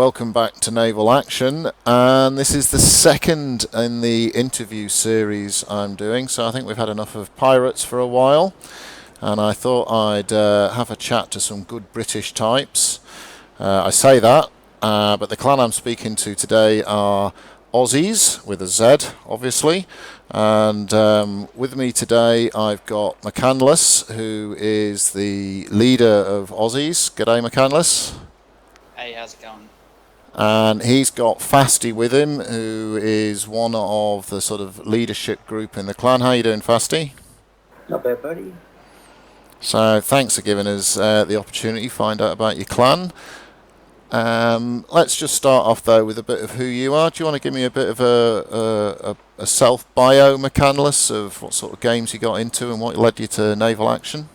welcome back to Naval Action, and this is the second in the interview series I'm doing, so I think we've had enough of pirates for a while, and I thought I'd have a chat to some good British types. I say that, but the clan I'm speaking to today are Ausez, with a Z, obviously, and with me today I've got McCandless, who is the leader of Ausez. G'day, McCandless. Hey, how's it going? And he's got Fasty with him, who is one of the sort of leadership group in the clan. How you doing, Fasty? Not bad, buddy. So thanks for giving us the opportunity to find out about your clan. Let's just start off though with a bit of who you are. Do you want to give me a bit of a self-bio, McCandless, of what sort of games you got into and what led you to Naval Action?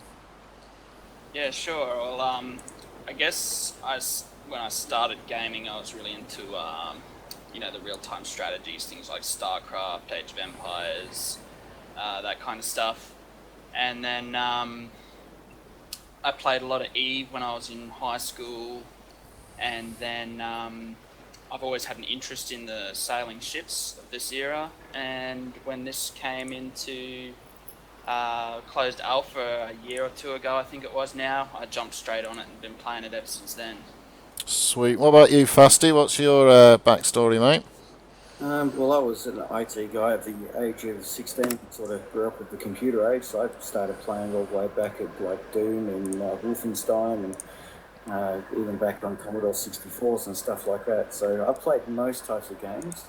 Yeah, sure. Well, I guess when I started gaming, I was really into, the real-time strategies, things like StarCraft, Age of Empires, that kind of stuff. And then I played a lot of EVE when I was in high school, and then I've always had an interest in the sailing ships of this era, and when this came into closed alpha a year or two ago, I think it was now, I jumped straight on it and been playing it ever since then. Sweet. What about you, Fasty? What's your backstory, mate? Well, I was an IT guy at the age of 16, sort of grew up with the computer age, so I started playing all the way back at like Doom and Wolfenstein and even back on Commodore 64s and stuff like that. So I played most types of games.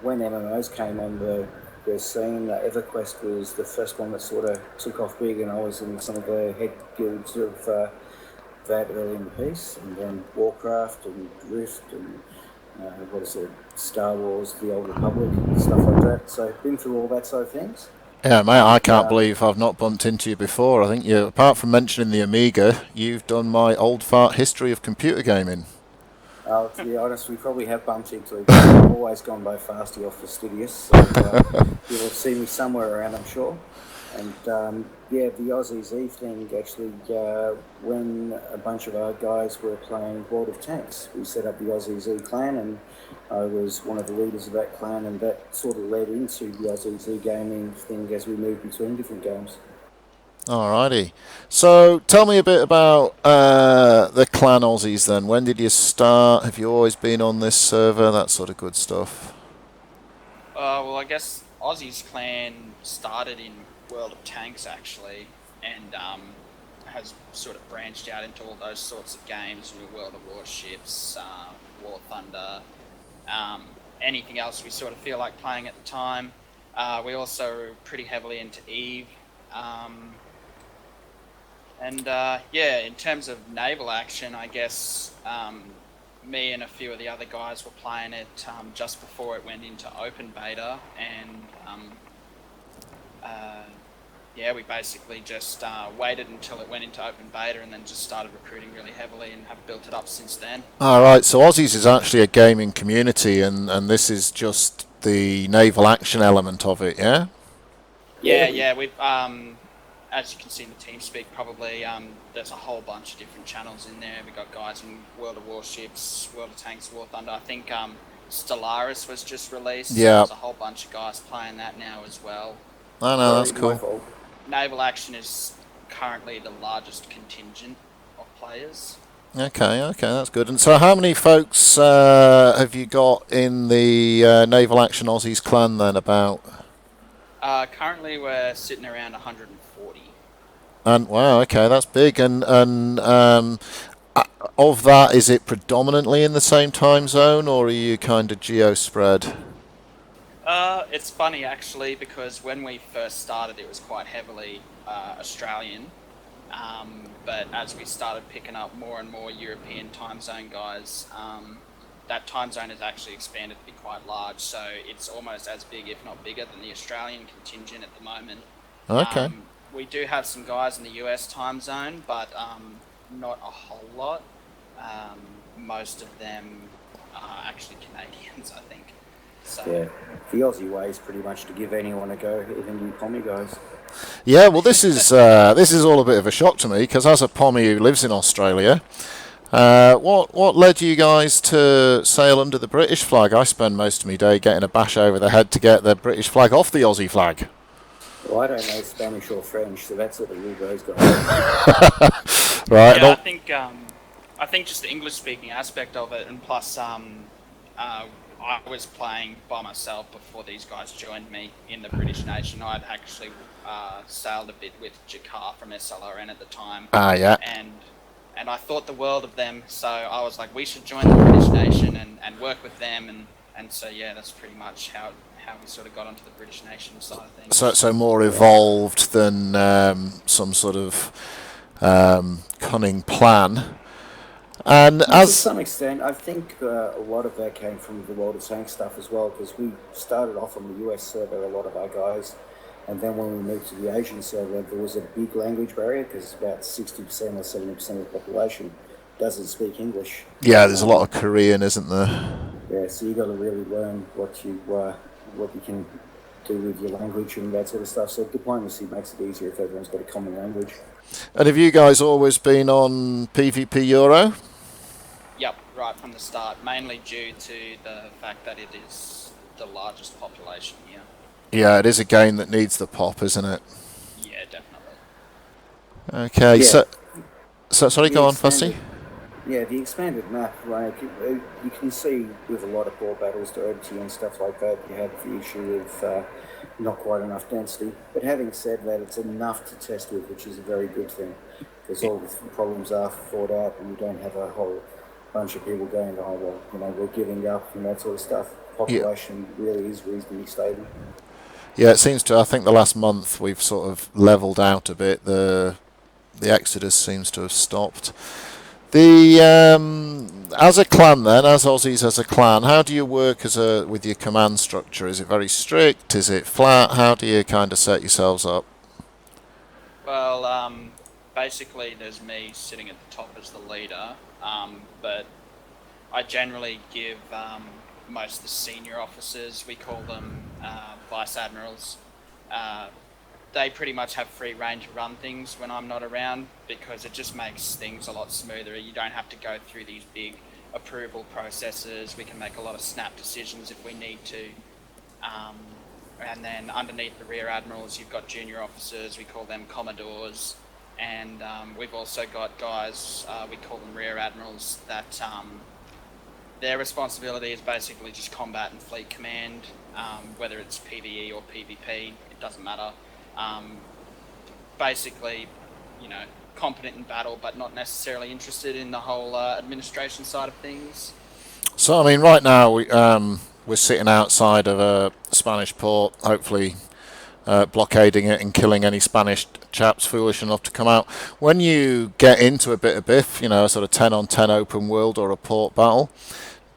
When MMOs came on the scene, EverQuest was the first one that sort of took off big, and I was in some of the head guilds of that early in the piece, and then Warcraft and Rift and Star Wars, The Old Republic, and stuff like that. So been through all that side of things. Yeah, mate, I can't believe I've not bumped into you before. I think you, apart from mentioning the Amiga, you've done my old fart history of computer gaming. To be honest, we probably have bumped into each other. I've always gone by Fasty or Fastidious, so you will see me somewhere around, I'm sure. And the Ausez Eve thing, actually, when a bunch of our guys were playing World of Tanks, we set up the Ausez Eve clan, and I was one of the leaders of that clan, and that sort of led into the Ausez Eve gaming thing as we moved between different games. Alrighty. So tell me a bit about the clan Aussies then. When did you start? Have you always been on this server? That sort of good stuff. Well, I guess Aussie's clan started in World of Tanks, actually, and has sort of branched out into all those sorts of games, World of Warships, War Thunder, anything else we sort of feel like playing at the time. We also are pretty heavily into EVE. In terms of Naval Action, I guess me and a few of the other guys were playing it just before it went into open beta, and we basically just waited until it went into open beta and then just started recruiting really heavily and have built it up since then. Alright, so Aussies is actually a gaming community, and this is just the Naval Action element of it, yeah? Yeah, we've as you can see in the TeamSpeak, probably there's a whole bunch of different channels in there. We've got guys in World of Warships, World of Tanks, War Thunder. I think Stellaris was just released. Yeah. So there's a whole bunch of guys playing that now as well. I know, that's cool. Naval Action is currently the largest contingent of players. Okay, that's good. And so how many folks have you got in the Naval Action Aussies clan then, about? Currently we're sitting around 140. And wow, okay, that's big. And of that, is it predominantly in the same time zone, or are you kind of geo-spread? It's funny actually, because when we first started it was quite heavily Australian, but as we started picking up more and more European time zone guys, that time zone has actually expanded to be quite large, so it's almost as big, if not bigger, than the Australian contingent at the moment. Okay. We do have some guys in the US time zone, but not a whole lot. Most of them are actually Canadians, I think. So. Yeah, the Aussie way is pretty much to give anyone a go, even you Pommy guys. Yeah, well, this is all a bit of a shock to me, because as a Pommy who lives in Australia, What led you guys to sail under the British flag? I spend most of my day getting a bash over the head to get the British flag off the Aussie flag. Well, I don't know Spanish or French, so that's sort of rule those guys. Right. Yeah, I think just the English-speaking aspect of it, and plus, I was playing by myself before these guys joined me in the British Nation. I'd actually sailed a bit with Jeheil from SLRN at the time. Yeah. And I thought the world of them, so I was like, we should join the British Nation and work with them, and so yeah, that's pretty much how we sort of got onto the British Nation side of things. So more evolved than some sort of cunning plan. And to some extent, I think a lot of that came from the World of Tanks stuff as well, because we started off on the US server, a lot of our guys, and then when we moved to the Asian server, there was a big language barrier, because about 60% or 70% of the population doesn't speak English. Yeah, there's a lot of Korean, isn't there? Yeah, so you got to really learn what you can do with your language and that sort of stuff. So diplomacy makes it easier if everyone's got a common language. And have you guys always been on PvP Euro? Yep, right from the start, mainly due to the fact that it is the largest population here. Yeah, it is a game that needs the pop, isn't it? Yeah, definitely. Okay, Yeah. so sorry, go on, Fusty. Yeah, the expanded map, like you can see with a lot of board battles to OT and stuff like that, you have the issue of not quite enough density. But having said that, it's enough to test with, which is a very good thing, because all the problems are thought out, and you don't have a whole bunch of people going, oh well, we're giving up and that sort of stuff. Population really is reasonably stable. Yeah, it seems to. I think the last month we've sort of levelled out a bit. The exodus seems to have stopped. As a clan then, as Aussies as a clan, how do you work with your command structure? Is it very strict? Is it flat? How do you kind of set yourselves up? Well, basically there's me sitting at the top as the leader, but I generally give most of the senior officers, we call them vice admirals, they pretty much have free rein to run things when I'm not around, because it just makes things a lot smoother. You don't have to go through these big approval processes. We can make a lot of snap decisions if we need to. And then underneath the rear admirals, you've got junior officers, we call them commodores, and we've also got guys, we call them rear admirals, that their responsibility is basically just combat and fleet command, whether it's PvE or PvP, it doesn't matter. Basically, competent in battle, but not necessarily interested in the whole administration side of things. So, I mean, right now we're sitting outside of a Spanish port, hopefully blockading it and killing any Spanish chaps foolish enough to come out. When you get into a bit of biff, a sort of 10-on-10 open world or a port battle,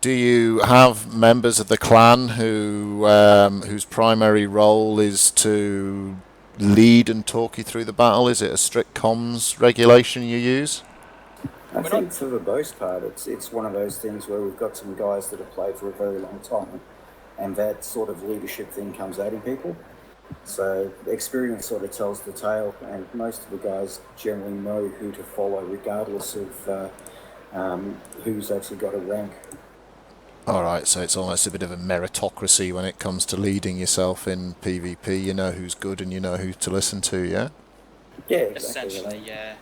do you have members of the clan whose primary role is to lead and talk you through the battle? Is it a strict comms regulation you use? I think for the most part, it's one of those things where we've got some guys that have played for a very long time, and that sort of leadership thing comes out in people. So experience sort of tells the tale, and most of the guys generally know who to follow, regardless of who's actually got a rank. All right, so it's almost a bit of a meritocracy when it comes to leading yourself in PvP. You know who's good and you know who to listen to, yeah? Yeah, exactly. Essentially, yeah.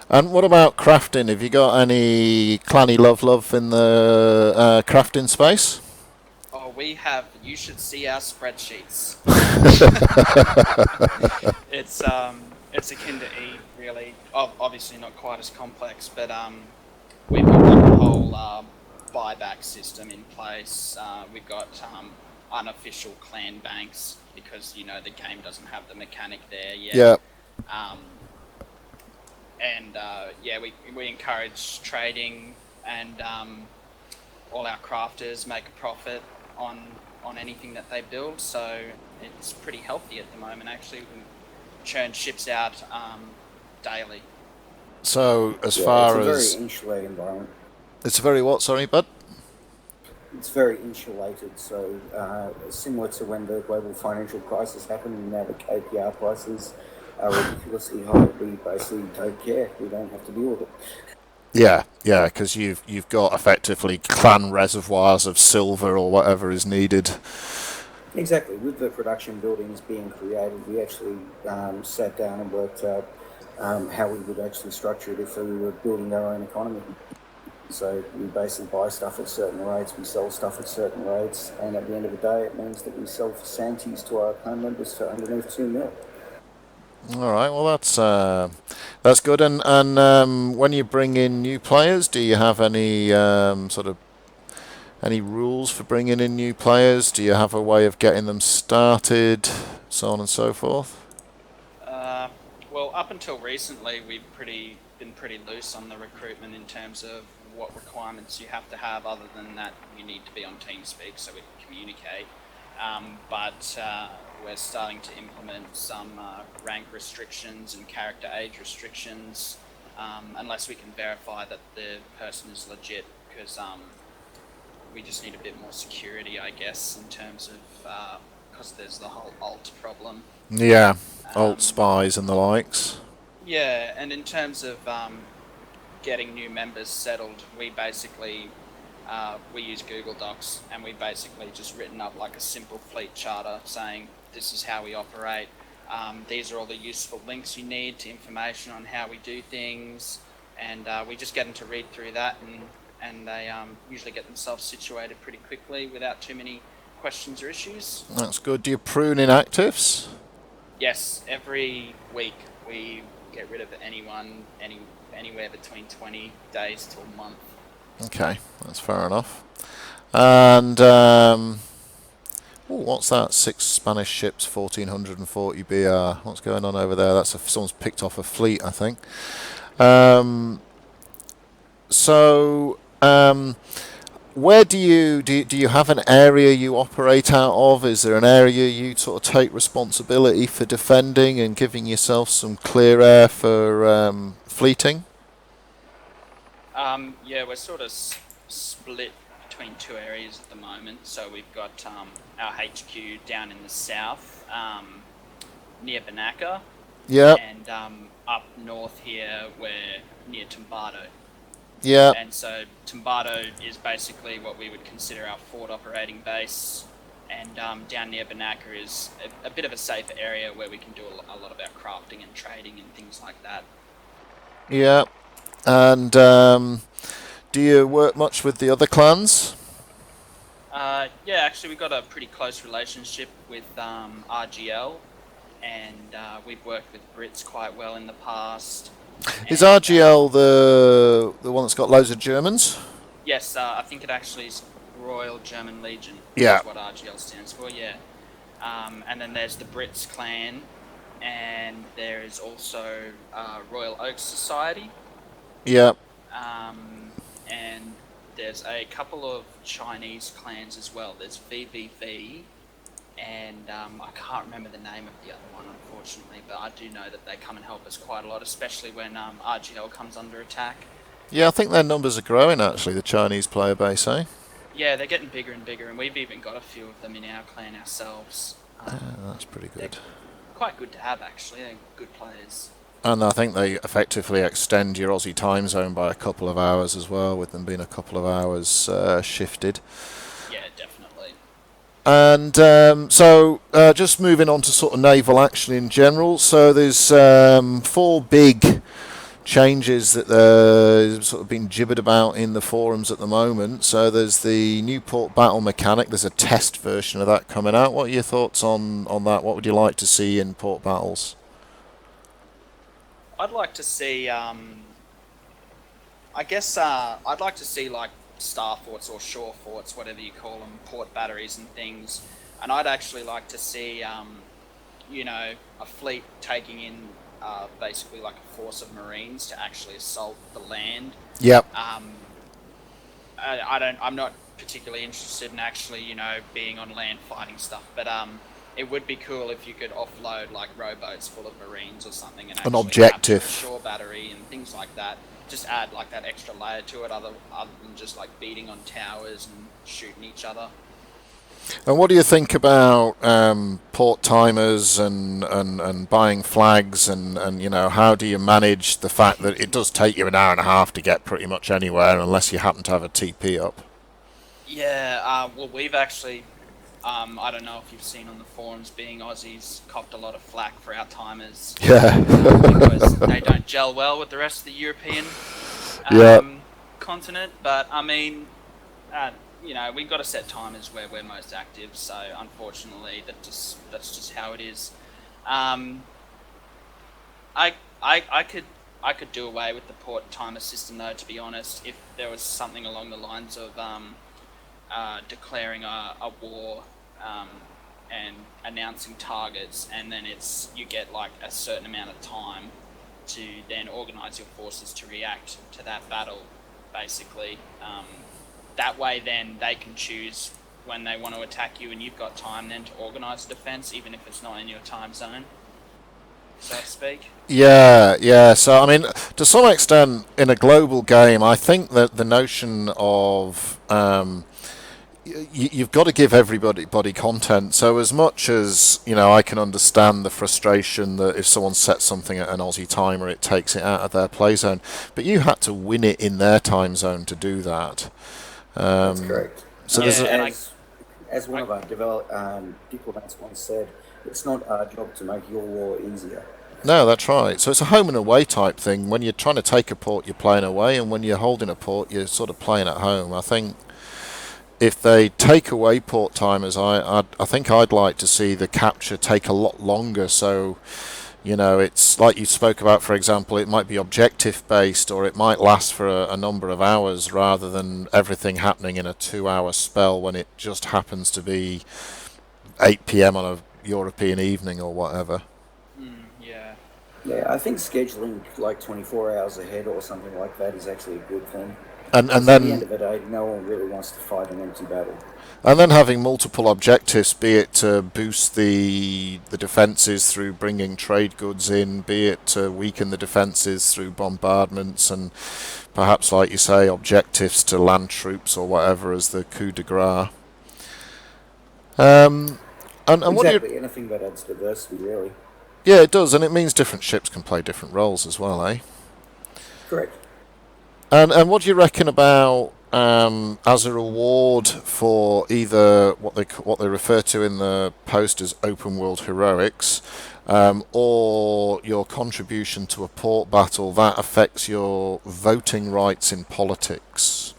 And what about crafting? Have you got any clanny love in the crafting space? Oh, we have. You should see our spreadsheets. It's akin to E, really. Obviously not quite as complex, but we've got like a whole buyback system in place. We've got unofficial clan banks, because the game doesn't have the mechanic there yet. Yeah. We encourage trading, and all our crafters make a profit on anything that they build, so it's pretty healthy at the moment. Actually, we can churn ships out daily. So as far as... It's a very insulated environment. It's a very what, sorry, bud? It's very insulated, so similar to when the global financial crisis happened, and now the KPR prices are ridiculously high. We basically don't care. We don't have to deal with it. Yeah, yeah, because you've got effectively clan reservoirs of silver or whatever is needed. Exactly. With the production buildings being created, we actually sat down and worked out how we would actually structure it if we were building our own economy. So we basically buy stuff at certain rates, we sell stuff at certain rates, and at the end of the day, it means that we sell for Santies to our clan members for underneath 2 mil. All right, well that's good. And when you bring in new players, do you have any sort of any rules for bringing in new players? Do you have a way of getting them started, so on and so forth? Well, up until recently, we've been pretty loose on the recruitment in terms of what requirements you have to have. Other than that, you need to be on TeamSpeak so we can communicate. But we're starting to implement some rank restrictions and character age restrictions, unless we can verify that the person is legit, because we just need a bit more security, I guess, in terms of because there's the whole alt problem. Yeah, alt spies and the likes. Yeah, and in terms of getting new members settled, we basically we use Google Docs, and we basically just written up like a simple fleet charter saying this is how we operate. These are all the useful links you need to information on how we do things, and we just get them to read through that, and they usually get themselves situated pretty quickly without too many questions or issues. That's good. Do you prune inactives? Yes, every week we get rid of anywhere between 20 days to a month. Okay, that's fair enough. And what's that? 6 Spanish ships, 1440 BR. What's going on over there? Someone's picked off a fleet, I think. Where do you have an area you operate out of? Is there an area you sort of take responsibility for defending and giving yourself some clear air for fleeting? Yeah, we're sort of split between 2 areas at the moment. So we've got our HQ down in the south, near Banaka. Yeah. And up north here, we're near Tumbado. Yeah. And so Tumbado is basically what we would consider our forward operating base. And down near Banaka is a bit of a safer area where we can do a lot of our crafting and trading and things like that. Yeah. And do you work much with the other clans? Yeah, actually we've got a pretty close relationship with RGL, and we've worked with Brits quite well in the past. Is RGL the one that's got loads of Germans? Yes, I think it actually is Royal German Legion. Yeah. Is what RGL stands for, yeah. And then there's the Brits clan, and there is also Royal Oak Society. Yeah. And there's a couple of Chinese clans as well. There's VVV, and I can't remember the name of the other one, unfortunately, but I do know that they come and help us quite a lot, especially when RGL comes under attack. Yeah, I think their numbers are growing, actually, the Chinese player base, eh? Yeah, they're getting bigger and bigger, and we've even got a few of them in our clan ourselves. That's pretty good. Quite good to have, actually. They're good players. And I think they effectively extend your Aussie time zone by a couple of hours as well, with them being a couple of hours shifted. Yeah, definitely. And just moving on to sort of naval action in general. So there's 4 big changes that sort of been gibbered about in the forums at the moment. So there's the new port battle mechanic. There's a test version of that coming out. What are your thoughts on that? What would you like to see in port battles? I'd like to see, I'd like to see like star forts or shore forts, whatever you call them, port batteries and things. And I'd actually like to see, a fleet taking in basically like a force of Marines to actually assault the land. Yep. I'm not particularly interested in actually, being on land fighting stuff, but it would be cool if you could offload like rowboats full of Marines or something and actually an objective capture a shore battery and things like that. Just add like that extra layer to it, other than just like beating on towers and shooting each other. And what do you think about port timers and buying flags and how do you manage the fact that it does take you an hour and a half to get pretty much anywhere unless you happen to have a TP up? Yeah, well, we've actually, I don't know if you've seen on the forums, being Aussies, copped a lot of flack for our timers. Yeah. Because they don't gel well with the rest of the European continent. But, I mean, we've got to set timers where we're most active. So, unfortunately, that's just how it is. I could do away with the port timer system, though, to be honest, if there was something along the lines of declaring a war and announcing targets, and then you get like a certain amount of time to then organise your forces to react to that battle, basically. That way, then they can choose when they want to attack you, and you've got time then to organise a defence, even if it's not in your time zone, so to speak. Yeah. So, I mean, to some extent, in a global game, I think that the notion of you've got to give everybody content. So as much as I can understand the frustration that if someone sets something at an Aussie timer, it takes it out of their play zone. But you had to win it in their time zone to do that. That's correct. So as one of our diplomats once said, it's not our job to make your war easier. No, that's right. So it's a home and away type thing. When you're trying to take a port, you're playing away, and when you're holding a port, you're sort of playing at home. I think if they take away port timers, I think I'd like to see the capture take a lot longer. So, it's like you spoke about, for example, it might be objective based, or it might last for a number of hours rather than everything happening in a 2-hour spell when it just happens to be 8 p.m. on a European evening or whatever. Yeah, I think scheduling like 24 hours ahead or something like that is actually a good thing. And then at the end of the day, no one really wants to fight an empty battle. And then having multiple objectives, be it to boost the defences through bringing trade goods in, be it to weaken the defences through bombardments, and perhaps, like you say, objectives to land troops or whatever as the coup de grace. Exactly, anything that adds diversity, really. Yeah, it does, and it means different ships can play different roles as well, eh? Correct. And what do you reckon about as a reward for either what they refer to in the post as open world heroics, or your contribution to a port battle that affects your voting rights in politics?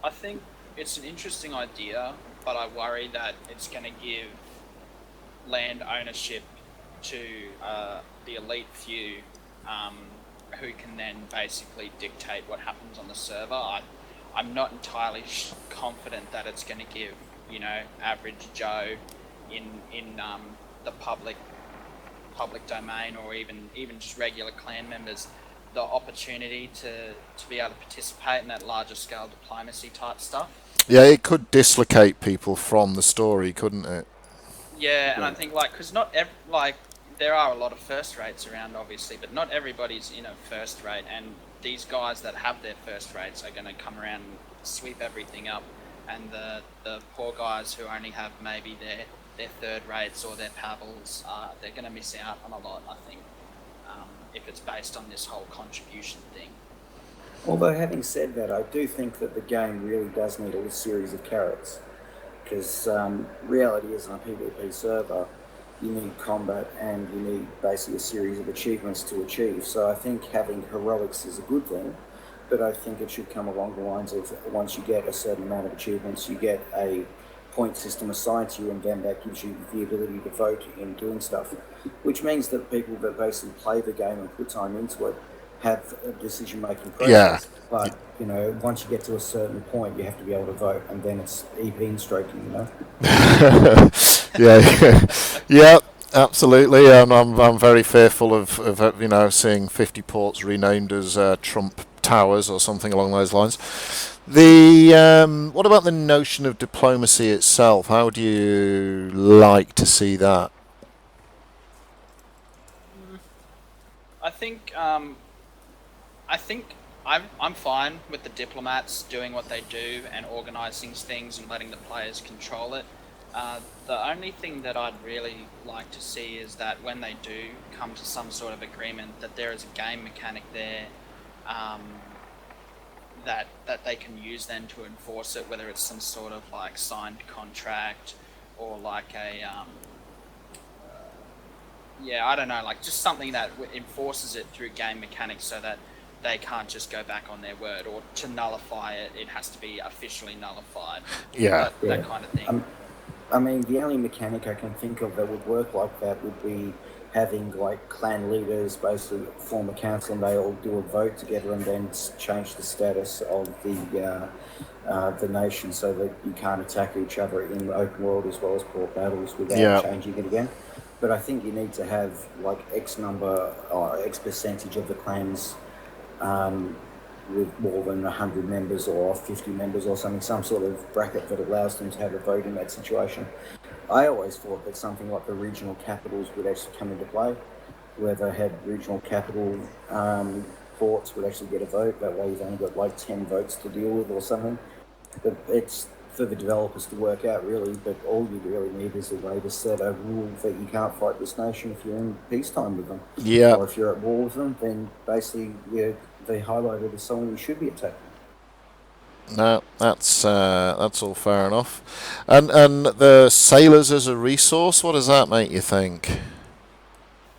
I think it's an interesting idea, but I worry that it's going to give land ownership to the elite few, who can then basically dictate what happens on the server. I'm not entirely confident that it's going to give, average Joe in the public domain, or even just regular clan members, the opportunity to be able to participate in that larger scale diplomacy type stuff. Yeah, it could dislocate people from the story, couldn't it? Yeah, and I think because there are a lot of first rates around, obviously, but not everybody's in a first rate, and these guys that have their first rates are going to come around and sweep everything up, and the poor guys who only have maybe their third rates or their pavils, they're going to miss out on a lot, I think, if it's based on this whole contribution thing. Although, having said that, I do think that the game really does need a series of carrots, because reality is, on a PvP server, you need combat and you need basically a series of achievements to achieve. So I think having heroics is a good thing, but I think it should come along the lines of once you get a certain amount of achievements, you get a point system assigned to you, and then that gives you the ability to vote in doing stuff, which means that people that basically play the game and put time into it have a decision-making process. Yeah. But, once you get to a certain point, you have to be able to vote, and then it's EP stroking, Yeah, absolutely. I'm very fearful of seeing 50 ports renamed as Trump Towers or something along those lines. What about the notion of diplomacy itself? How would you like to see that? I think I'm fine with the diplomats doing what they do and organising things and letting the players control it. The only thing that I'd really like to see is that when they do come to some sort of agreement, that there is a game mechanic there um, that they can use then to enforce it, whether it's some sort of like signed contract or like a yeah, I don't know, like just something that enforces it through game mechanics so that they can't just go back on their word, or to nullify it, it has to be officially nullified. Yeah. That kind of thing. I mean, the only mechanic I can think of that would work like that would be having like clan leaders basically form a council and they all do a vote together and then change the status of the nation so that you can't attack each other in the open world as well as port battles without changing it again. But I think you need to have like X number or X percentage of the clans with more than 100 members or 50 members or something, some sort of bracket that allows them to have a vote in that situation. I always thought that something like the regional capitals would actually come into play, where they had regional capital ports would actually get a vote. That way you've only got like 10 votes to deal with or something. But it's for the developers to work out really, but all you really need is a way to set a rule that you can't fight this nation if you're in peacetime with them. Yeah. Or if you're at war with them, then basically they highlighted as someone you should be attacking. No, that's all fair enough. And the sailors as a resource, what does that make you think?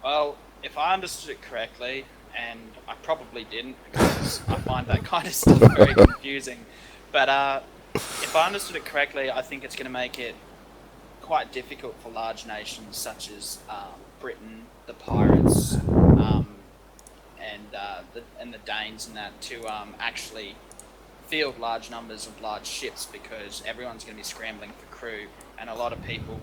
Well, if I understood it correctly, and I probably didn't because I find that kind of stuff very confusing, but if I understood it correctly, I think it's going to make it quite difficult for large nations such as Britain, the pirates, and the Danes and that to actually field large numbers of large ships, because everyone's going to be scrambling for crew, and a lot of people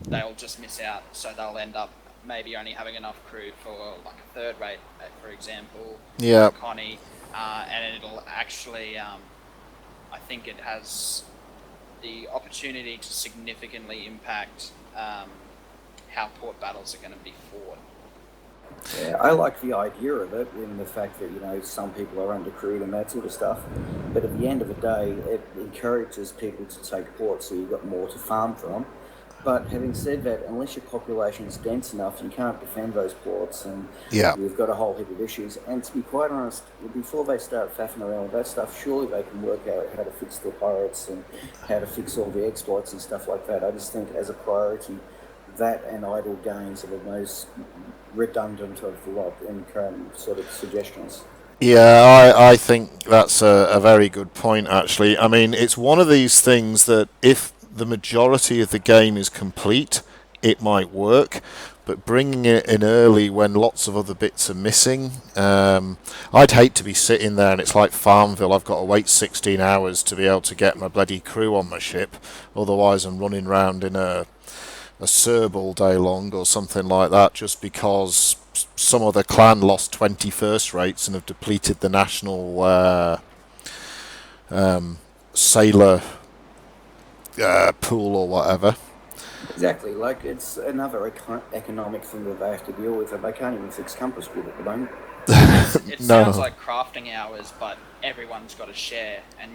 they'll just miss out, so they'll end up maybe only having enough crew for like a third rate, for example, Connie, and it'll actually I think it has the opportunity to significantly impact how port battles are going to be fought. Yeah, I like the idea of it in the fact that, some people are undercrewed and that sort of stuff. But at the end of the day, it encourages people to take ports so you've got more to farm from. But having said that, unless your population is dense enough, you can't defend those ports, and you've got a whole heap of issues. And to be quite honest, before they start faffing around with that stuff, surely they can work out how to fix the pirates and how to fix all the exploits and stuff like that. I just think as a priority, that and idle games are the most redundant of the lot in current sort of suggestions. Yeah, I think that's a very good point, actually. I mean, it's one of these things that if the majority of the game is complete, it might work, but bringing it in early when lots of other bits are missing, I'd hate to be sitting there and it's like Farmville, I've got to wait 16 hours to be able to get my bloody crew on my ship, otherwise I'm running around in a Serb all day long or something like that, just because some other clan lost 20 first rates and have depleted the national sailor pool or whatever. Exactly, like it's another economic thing that they have to deal with, and they can't even fix compass with at the moment. It sounds like crafting hours, but everyone's got to share, and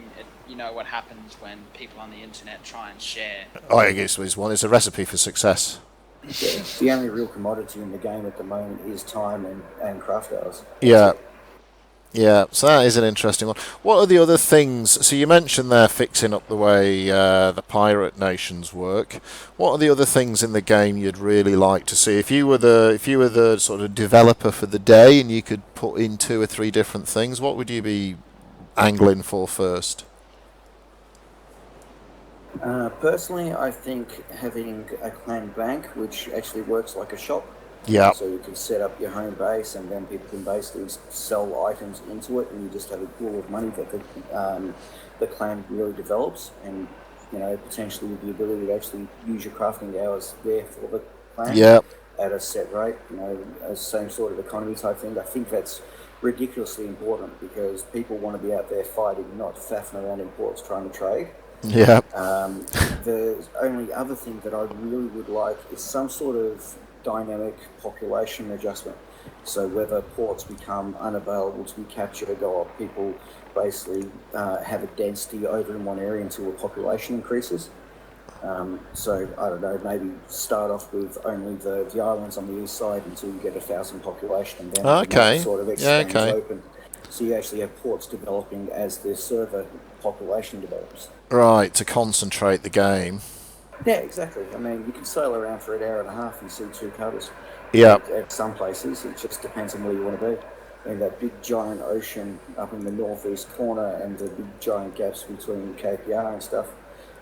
you know what happens when people on the internet try and share. I guess it's a recipe for success. Yeah, the only real commodity in the game at the moment is time and craft hours. Yeah, so that is an interesting one. What are the other things? So you mentioned there fixing up the way the pirate nations work. What are the other things in the game you'd really like to see? If you were the sort of developer for the day and you could put in 2 or 3 different things, what would you be angling for first? Personally, I think having a clan bank which actually works like a shop. Yeah. So you can set up your home base, and then people can basically sell items into it, and you just have a pool of money that the clan really develops, and potentially with the ability to actually use your crafting hours there for the clan at a set rate. A same sort of economy type thing. I think that's ridiculously important because people want to be out there fighting, not faffing around in ports trying to trade. Yeah. The only other thing that I really would like is some sort of dynamic population adjustment. So whether ports become unavailable to be captured, or people basically have a density over in one area until the population increases. So I don't know, maybe start off with only the islands on the east side until you get 1,000 population, and then the map sort of expands open. So you actually have ports developing as the server population develops. Right, to concentrate the game. Yeah, exactly. I mean, you can sail around for an hour and a half and see 2 covers. Yeah. At some places, it just depends on where you want to be. And that big giant ocean up in the northeast corner and the big giant gaps between KPR and stuff,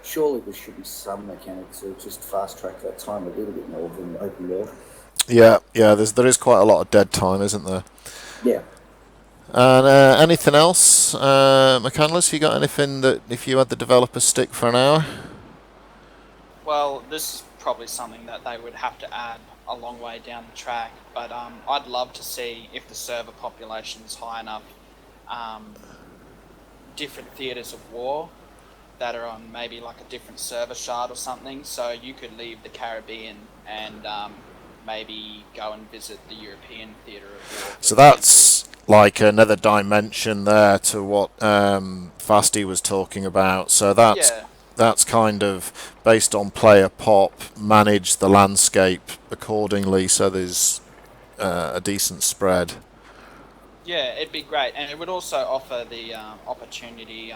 surely there should be some mechanics to just fast track that time a little bit more than open world. Yeah, there is quite a lot of dead time, isn't there? Yeah. And anything else, McCandless? You got anything that if you had the developer stick for an hour? Well, this is probably something that they would have to add a long way down the track, but I'd love to see, if the server population is high enough, different theatres of war that are on maybe like a different server shard or something, so you could leave the Caribbean and maybe go and visit the European theatre of war. So that's like another dimension there to what Fasty was talking about. So that's kind of based on player pop, manage the landscape accordingly, so there's a decent spread. Yeah, it'd be great, and it would also offer the opportunity,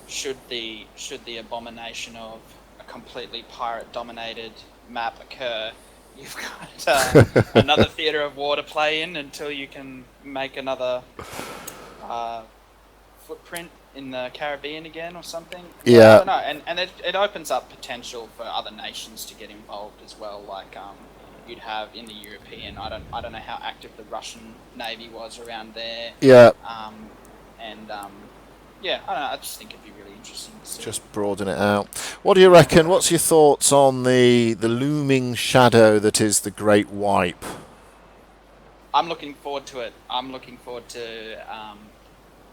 should the abomination of a completely pirate-dominated map occur, you've got another theatre of war to play in until you can make another footprint in the Caribbean again or something. Yeah. I don't know, and it opens up potential for other nations to get involved as well. Like you'd have in the European. I don't know how active the Russian Navy was around there. Yeah. Yeah, I don't know. I just think it'd be really interesting to see. Just broaden it out. What do you reckon? What's your thoughts on the looming shadow that is the Great Wipe? I'm looking forward to it. I'm looking forward to,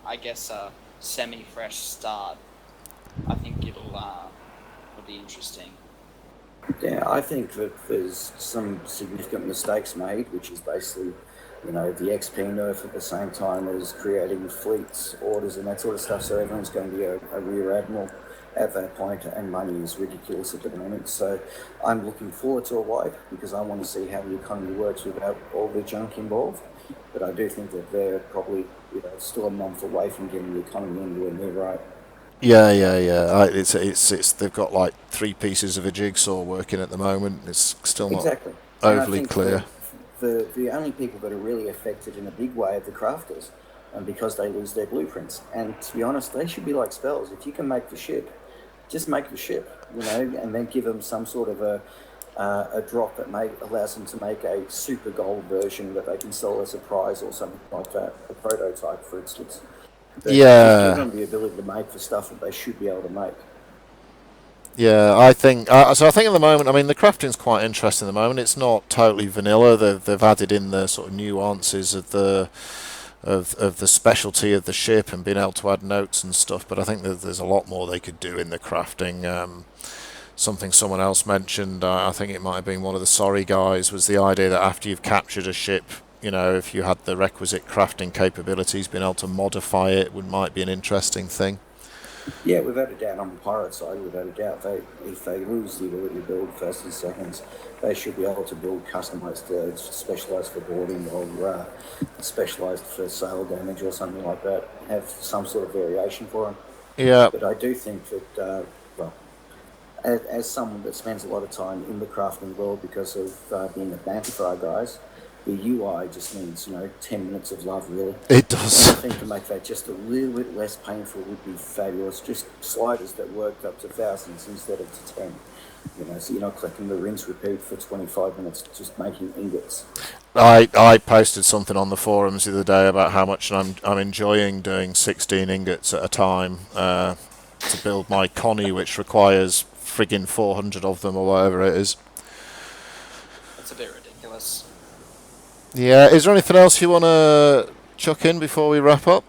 I guess, a semi-fresh start. I think it'll be interesting. Yeah, I think that there's some significant mistakes made, which is basically, the XP nerf at the same time as creating fleets, orders, and that sort of stuff. So everyone's going to be a rear admiral at that point, and money is ridiculous at the moment. So I'm looking forward to a wipe because I want to see how the economy works without all the junk involved. But I do think that they're probably still a month away from getting the economy anywhere near right. Yeah. It's they've got like 3 pieces of a jigsaw working at the moment. It's still not overly clear. The only people that are really affected in a big way are the crafters, and because they lose their blueprints. And to be honest, they should be like spells. If you can make the ship, just make the ship, and then give them some sort of a drop that allows them to make a super gold version that they can sell as a prize or something like that, a prototype, for instance. But just give them the ability to make the stuff that they should be able to make. Yeah, I think so. I think at the moment, I mean, the crafting's quite interesting at the moment. It's not totally vanilla. They've added in the sort of nuances of the specialty of the ship and being able to add notes and stuff. But I think that there's a lot more they could do in the crafting. Something someone else mentioned, I think it might have been one of the sorry guys, was the idea that after you've captured a ship, if you had the requisite crafting capabilities, being able to modify it might be an interesting thing. Yeah, without a doubt, on the pirate side, without a doubt, if they lose the ability to build first and seconds, they should be able to build customised, specialised for boarding or specialised for sail damage or something like that. Have some sort of variation for them. Yeah. But I do think that, as someone that spends a lot of time in the crafting world because of being a banter for our guys, the UI just needs, 10 minutes of love, really. It does. And I think to make that just a little bit less painful would be fabulous. Just sliders that worked up to thousands instead of to 10. So you're not clicking the rinse repeat for 25 minutes, just making ingots. I posted something on the forums the other day about how much I'm enjoying doing 16 ingots at a time to build my Connie, which requires friggin' 400 of them or whatever it is. That's a bit ridiculous. Yeah, is there anything else you want to chuck in before we wrap up?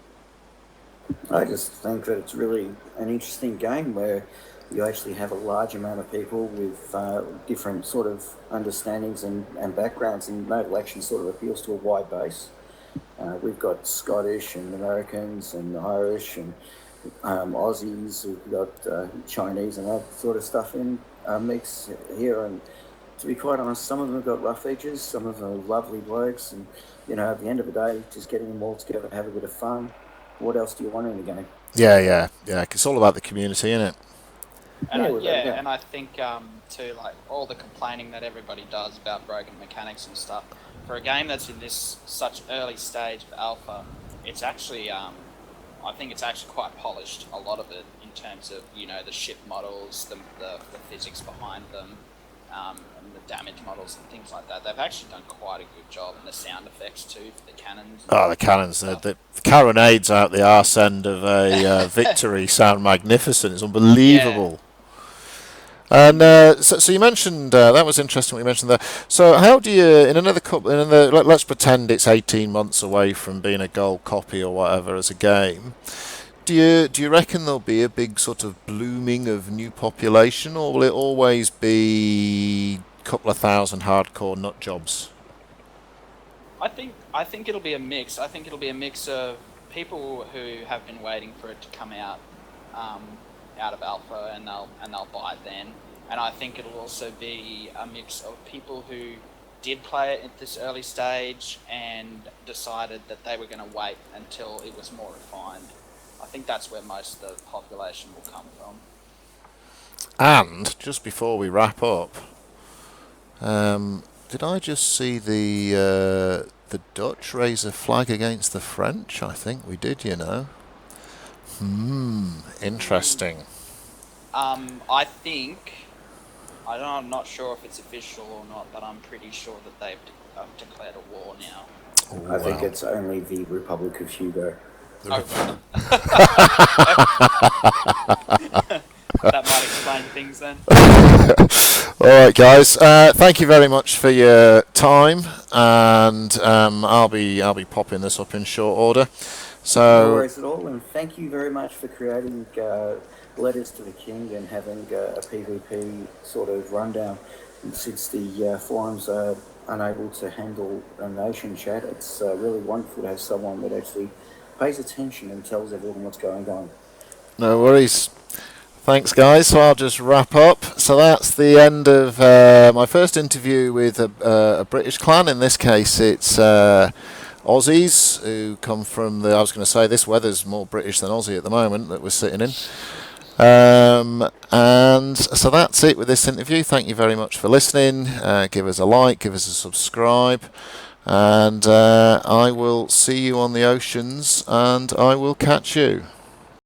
I just think that it's really an interesting game where you actually have a large amount of people with different sort of understandings and backgrounds, and Naval Action sort of appeals to a wide base. We've got Scottish and Americans and Irish and Aussies, we've got Chinese and that sort of stuff in mix here. And to be quite honest, some of them have got rough edges, some of them are lovely blokes, and at the end of the day, just getting them all together to have a bit of fun. What else do you want in the game? Yeah. It's all about the community, isn't it? And Yeah, and I think too, like all the complaining that everybody does about broken mechanics and stuff, for a game that's in this such early stage of alpha, it's actually I think it's actually quite polished, a lot of it, in terms of the ship models, the physics behind them, and the damage models and things like that. They've actually done quite a good job, and the sound effects too for the cannons. Oh, the cannons, the carronades out the arse end of a victory sound magnificent. It's unbelievable. Yeah. And so you mentioned that was interesting what you mentioned there. So how do you, in another couple, let's pretend it's 18 months away from being a gold copy or whatever as a game. Do you reckon there'll be a big sort of blooming of new population, or will it always be a couple of thousand hardcore nut jobs? I think it'll be a mix. I think it'll be a mix of people who have been waiting for it to come out out of alpha, and they'll buy it then. And I think it'll also be a mix of people who did play it at this early stage and decided that they were going to wait until it was more refined. I think that's where most of the population will come from. And just before we wrap up, did I just see the Dutch raise a flag against the French? I think we did, Interesting. I'm not sure if it's official or not, but I'm pretty sure that they've declared a war now. I think it's only the Republic of Hugo. That might explain things then. All right, guys. Thank you very much for your time, and I'll be popping this up in short order. So, no worries at all, and thank you very much for creating Letters to the King and having a PvP sort of rundown. And since the forums are unable to handle a nation chat, it's really wonderful to have someone that actually pays attention and tells everyone what's going on. No worries. Thanks, guys. So I'll just wrap up. So that's the end of my first interview with a British clan. In this case, it's Aussies who come from I was going to say this weather's more British than Aussie at the moment that we're sitting in. And so that's it with this interview. Thank you very much for listening. Give us a like, give us a subscribe, and I will see you on the oceans, and I will catch you.